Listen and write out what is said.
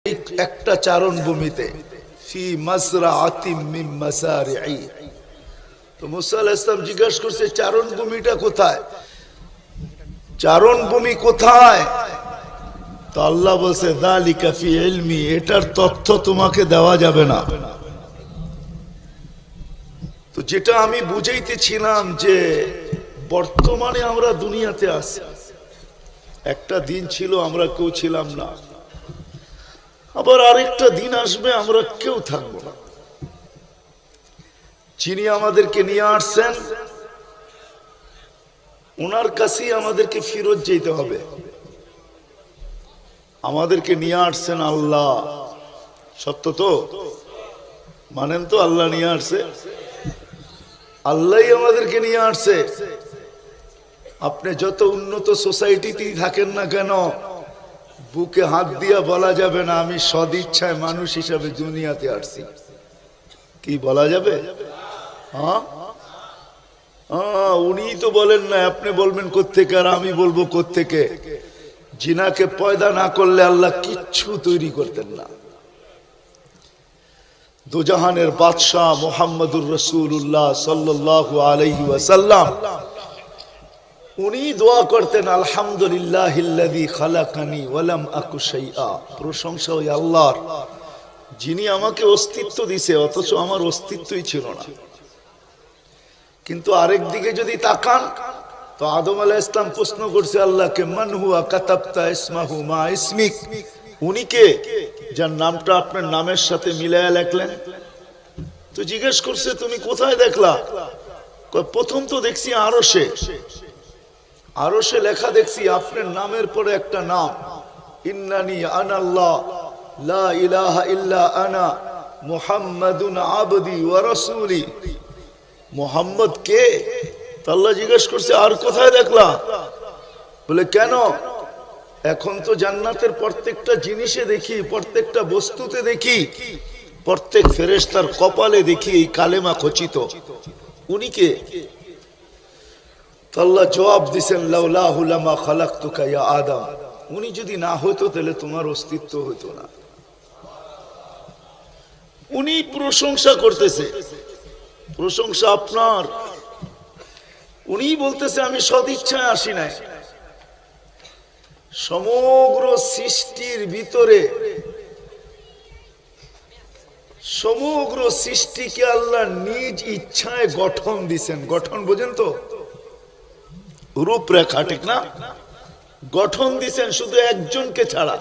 একটা চারণ ভূমিতে ফি মাসরাআতিম মিন মাসারি'i। তো মুসা আলাইহিস সালাম জিজ্ঞাসা করছে চারণ ভূমিটা কোথায়, চারণ ভূমি কোথায়? তো আল্লাহ বলছে যালিকা ফি ইলমি, এটার তথ্য তোমাকে দেওয়া যাবে না। তো যেটা আমি বুঝাইতেছিলাম যে বর্তমানে আমরা দুনিয়াতে আছি, একটা দিন ছিল আমরা কেউ ছিলাম না, আবার আরেকটা দিন আসবে আমরা কেউ থাকবো না। যিনি আমাদেরকে নিয়ে আসছেন ওনার কাছেই আমাদেরকে ফিরত যেতে হবে। আমাদেরকে নিয়ে আসছেন আল্লাহ, সত্য তো মানেন তো? আল্লাহ নিয়ে আসছে, আল্লাহই আমাদেরকে নিয়ে আসছে। আপনি যত উন্নত সোসাইটিতেই থাকেন না কেন, বুকে হাত দিয়া বলা যাবে না আমি সদিচ্ছায় মানুষ হিসাবে দুনিয়াতে আসছি। কি বলা যাবে? হ্যাঁ, উনি তো বলেন না, আপনি বলবেন কোত্থেকে আর আমি বলবো কোত্থেকে। জিনাকে পয়দা না করলে আল্লাহ কিচ্ছু তৈরি করতেন না। দুজাহানের বাদশাহ মুহাম্মদুর রাসূলুল্লাহ সাল্লাল্লাহু আলাইহি ওয়াসাল্লাম, উনি দোয়া করতেন আলহামদুলিল্লাহিল্লাযী খালাকানি ওয়া লাম আকু শাইআ। প্রশংসা ওই আল্লাহর যিনি আমাকে অস্তিত্ব দিয়েছে অথচ আমার অস্তিত্বই ছিল না। কিন্তু আরেক দিকে যদি তাকান তো আদম আলাইহিস সালাম প্রশ্ন করছে আল্লাহকে, মান হুয়া কাতাবতা ইসমাহু মা ইসমিক, উনি কে যার নামটা আপনার নামের সাথে মিলায়া লিখলেন? তো জিজ্ঞেস করছে তুমি কোথায় দেখলা? প্রথম তো দেখছি আরশে, আরশে লেখা দেখছি আপনার নামের পরে একটা নাম, ইন্নানি আনাল্লাহ লা ইলাহা ইল্লা আনা মুহাম্মাদুন আবদি ওয়া রাসূলি। মুহাম্মদ কে? আল্লাহ জিজ্ঞেস করছে আর কোথায় দেখলা? বলে কেন? এখন তো জান্নাতের প্রত্যেকটা জিনিসে দেখি, প্রত্যেকটা বস্তুতে দেখি, প্রত্যেক ফেরেশতার কপালে দেখি এই কালেমা খচিত, উনি কে? আল্লাহ জবাব দিছেন লাউলাহু লামা খালাকতুকা ইয়া আদম, উনি যদি না হইতো তাহলে তোমার অস্তিত্ব হইতো না। উনি প্রশংসা করতেছে, প্রশংসা আপনার। উনি বলতেছে আমি সদিচ্ছায় আসি নাই। সমগ্র সৃষ্টির ভিতরে সমগ্র সৃষ্টিকে আল্লাহ নিজ ইচ্ছায় গঠন দিছেন। গঠন বোঝেন তো? রূপরেখা, ঠিক না? গঠন দিছেন শুধু একজনকে ছাড়া।